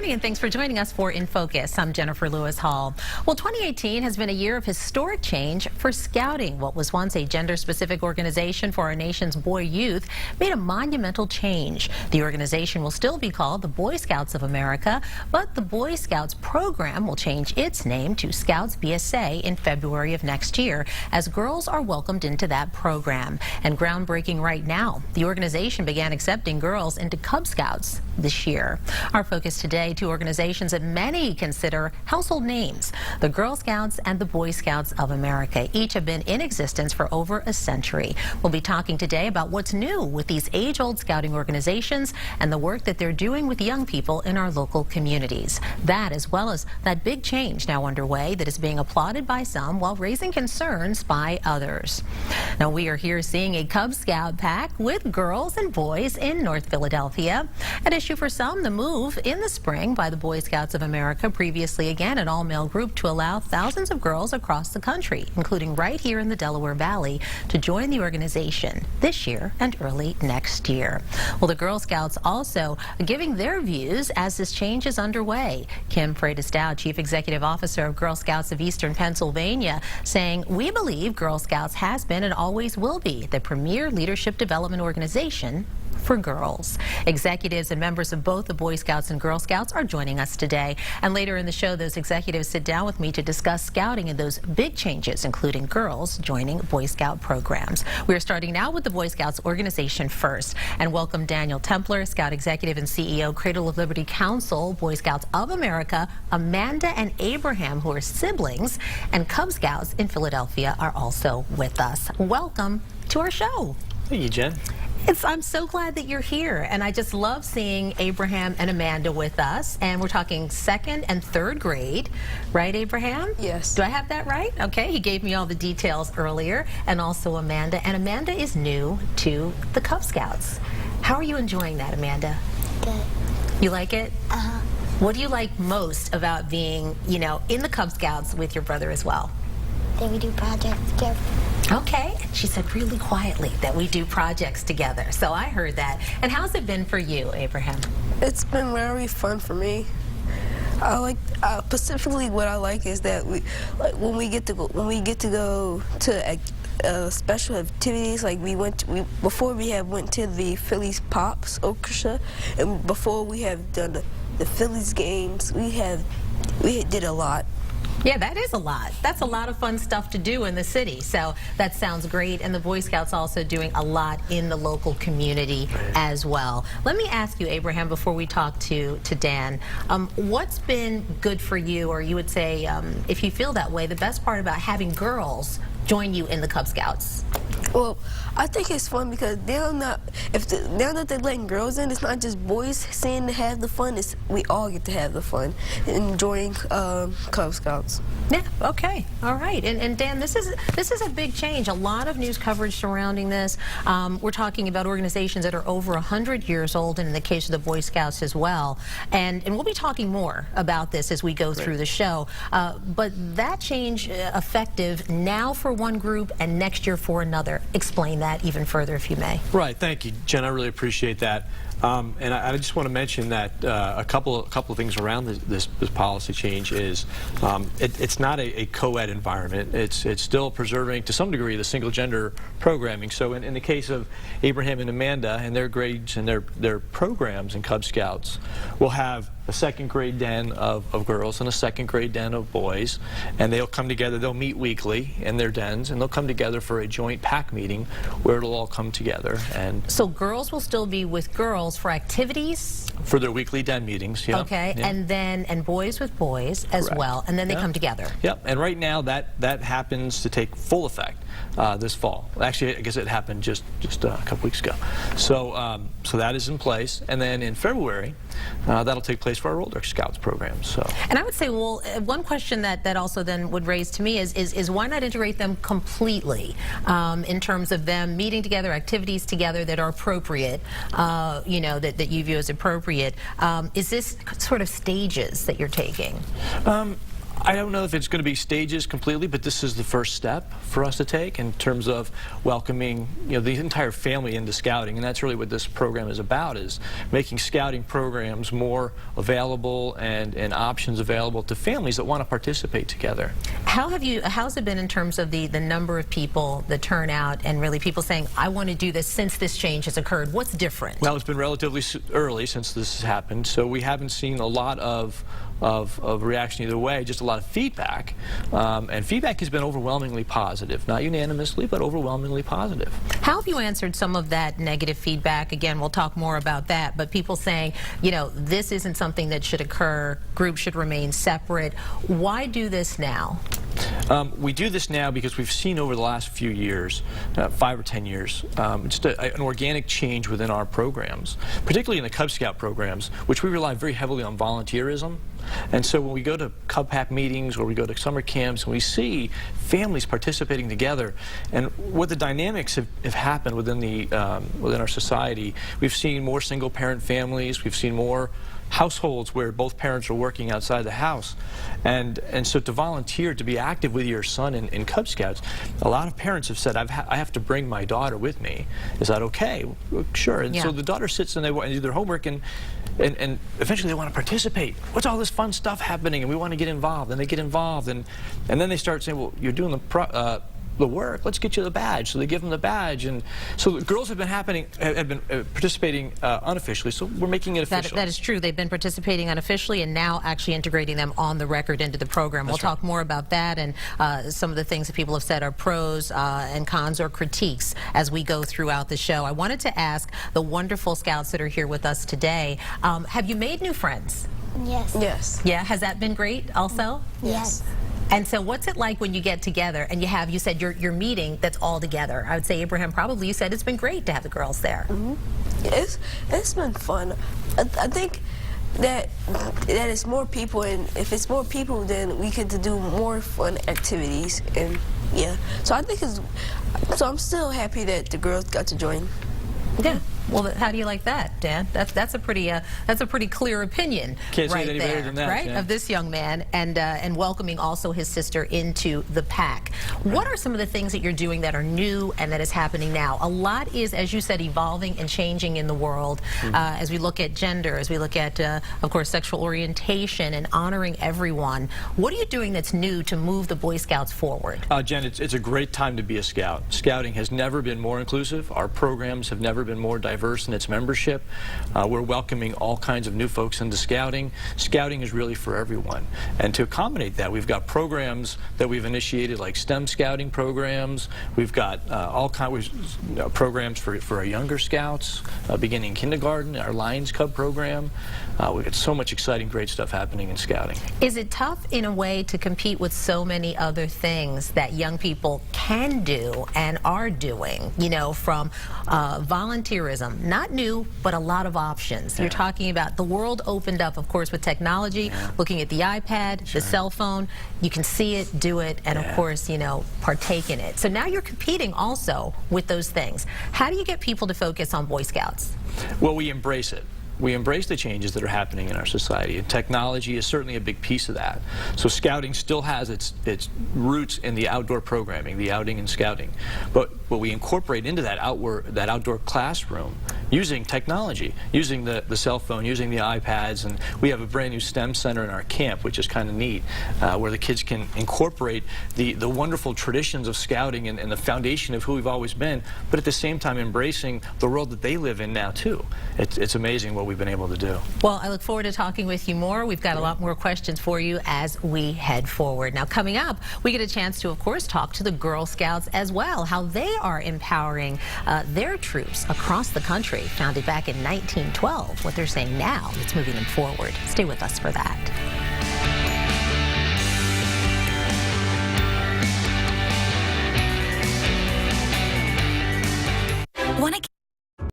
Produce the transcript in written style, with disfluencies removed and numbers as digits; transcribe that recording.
morning and thanks for joining us for In Focus. I'm Jennifer Lewis Hall. Well, 2018 has been a year of historic change for Scouting. What was once a gender-specific organization for our nation's boy youth made a monumental change. The organization will still be called the Boy Scouts of America, but the Boy Scouts program will change its name to Scouts BSA in February of next year as girls are welcomed into that program. And groundbreaking right now, the organization began accepting girls into Cub Scouts this year. Our focus today, two organizations that many consider household names, the Girl Scouts and the Boy Scouts of America. Each have been in existence for over a century. We'll be talking today about what's new with these age-old scouting organizations and the work that they're doing with young people in our local communities. That, as well as that big change now underway that is being applauded by some while raising concerns by others. Now, we are here seeing a Cub Scout pack with girls and boys in North Philadelphia. At issue for some, the move in the spring by the Boy Scouts of America, previously again an all-male group, to allow thousands of girls across the country, including right here in the Delaware Valley, to join the organization this year and early next year. Well, the Girl Scouts also giving their views as this change is underway. Kim Freitas-Dowd, Chief Executive Officer of Girl Scouts of Eastern Pennsylvania, saying, "We believe Girl Scouts has been and always will be the premier leadership development organization for girls." Executives and members of both the Boy Scouts and Girl Scouts are joining us today. And later in the show, those executives sit down with me to discuss scouting and those big changes, including girls joining Boy Scout programs. We're starting now with the Boy Scouts organization first, and welcome Daniel Templar, Scout Executive and CEO, Cradle of Liberty Council, Boy Scouts of America, Amanda and Abraham, who are siblings, and Cub Scouts in Philadelphia are also with us. Welcome to our show. Thank you, Jen. I'm so glad that you're here, and I just love seeing Abraham and Amanda with us, and we're talking second and third grade, right, Abraham? Yes. Do I have that right? Okay, he gave me all the details earlier, and also Amanda, and Amanda is new to the Cub Scouts. How are you enjoying that, Amanda? Good. You like it? Uh-huh. What do you like most about being, in the Cub Scouts with your brother as well? That we do projects together. Okay, she said really quietly that we do projects together. So I heard that. And how's it been for you, Abraham? It's been very fun for me. I like specifically what I like is that when we get to go to special activities, like before we have went to the Phillies Pops Orchestra, and before we have done the Phillies games, we did a lot. Yeah, that is a lot. That's a lot of fun stuff to do in the city. So that sounds great. And the Boy Scouts also doing a lot in the local community as well. Let me ask you, Abraham, before we talk to Dan, what's been good for you, or you would say, if you feel that way, the best part about having girls join you in the Cub Scouts? Well, I think it's fun because now that they're letting girls in, it's not just boys saying to have the fun, it's we all get to have the fun enjoying Cub Scouts. Yeah, okay, all right. And Dan, this is a big change. A lot of news coverage surrounding this. We're talking about organizations that are over 100 years old, and in the case of the Boy Scouts as well. And we'll be talking more about this as we go through the show. But that change effective now for one group and next year for another. Explain that even further, if you may. Right, thank you, Jen. I really appreciate that. And I just want to mention that a couple of things around this policy change is it's not a co-ed environment. It's still preserving to some degree the single gender programming. So in the case of Abraham and Amanda and their grades and their programs in Cub Scouts, we'll have a second grade den of girls and a second grade den of boys, and they'll come together. They'll meet weekly in their dens, and they'll come together for a joint pack meeting where it'll all come together. And so girls will still be with girls for activities? For their weekly den meetings, yeah. Okay, yeah. And boys with boys as Correct. well, and then they come together. Yep, and right now that happens to take full effect this fall. Actually, I guess it happened just a couple weeks ago. So so that is in place, and then in February, that'll take place for our older Scouts program. So. And I would say, well, one question that also then would raise to me is why not integrate them completely in terms of them meeting together, activities together that are appropriate, that you view as appropriate. Is this sort of stages that you're taking? I don't know if it's going to be stages completely, but this is the first step for us to take in terms of welcoming, the entire family into scouting, and that's really what this program is about, is making scouting programs more available and options available to families that want to participate together. How's it been in terms of the number of people, the turnout, and really people saying, I want to do this since this change has occurred? What's different? Well, it's been relatively early since this has happened, so we haven't seen a lot of reaction either way, just a lot of feedback. And feedback has been overwhelmingly positive. Not unanimously, but overwhelmingly positive. How have you answered some of that negative feedback? Again, we'll talk more about that, but people saying, this isn't something that should occur, groups should remain separate. Why do this now? We do this now because we've seen over the last few years, 5 or 10 years, just an organic change within our programs, particularly in the Cub Scout programs, which we rely very heavily on volunteerism. And so when we go to Cub Pack meetings or we go to summer camps and we see families participating together, and what the dynamics have happened within our society, we've seen more single-parent families, we've seen more households where both parents are working outside the house, and so to volunteer, to be active with your son in Cub Scouts, a lot of parents have said, I have to bring my daughter with me. Is that okay? Well, sure. And so the daughter sits and they do their homework, and eventually they want to participate. What's all this fun stuff happening? And we want to get involved, and they get involved, and then they start saying, well, you're doing the work, let's get you the badge. So they give them the badge, and so the girls have been participating unofficially, so we're making it official. That is true. They've been participating unofficially and now actually integrating them on the record into the program. We'll talk more about that and some of the things that people have said are pros and cons or critiques as we go throughout the show. I wanted to ask the wonderful Scouts that are here with us today, have you made new friends? Yes. Yes. Yeah, has that been great also? Yes. And so what's it like when you get together and you said your meeting that's all together? I would say, Abraham, probably you said it's been great to have the girls there. It's been fun. I think that it's more people, and if it's more people, then we get to do more fun activities, and so I think so I'm still happy that the girls got to join. Yeah. Well, how do you like that, Dan? That's a pretty clear opinion. Can't say right it any there, better than that, right? Jen. Of this young man, and welcoming also his sister into the pack. What are some of the things that you're doing that are new and that is happening now? A lot is, as you said, evolving and changing in the world as we look at gender, as we look at, of course, sexual orientation and honoring everyone. What are you doing that's new to move the Boy Scouts forward? Jen, it's a great time to be a Scout. Scouting has never been more inclusive. Our programs have never been more diverse in its membership. We're welcoming all kinds of new folks into Scouting. Scouting is really for everyone. And to accommodate that, we've got programs that we've initiated, like STEM Scouting programs. We've got all kinds of programs for our younger Scouts, beginning kindergarten, our Lions Cub program. We've got so much exciting, great stuff happening in Scouting. Is it tough in a way to compete with so many other things that young people can do and are doing, from volunteerism? Not new, but a lot of options. You're talking about the world opened up, of course, with technology, looking at the iPad, the cell phone. You can see it, do it, and of course, partake in it. So now you're competing also with those things. How do you get people to focus on Boy Scouts? Well, we embrace it. We embrace the changes that are happening in our society, and technology is certainly a big piece of that. So Scouting still has its roots in the outdoor programming, the outing and Scouting, but we incorporate into that outdoor classroom using technology, using the cell phone, using the iPads, and we have a brand new STEM center in our camp, which is kind of neat, where the kids can incorporate the wonderful traditions of Scouting and the foundation of who we've always been, but at the same time embracing the world that they live in now too. It's amazing what we've been able to do. Well, I look forward to talking with you more. We've got a lot more questions for you as we head forward. Now, coming up, we get a chance to, of course, talk to the Girl Scouts as well, how they are empowering their troops across the country, founded back in 1912. What they're saying now that's moving them forward. Stay with us for that.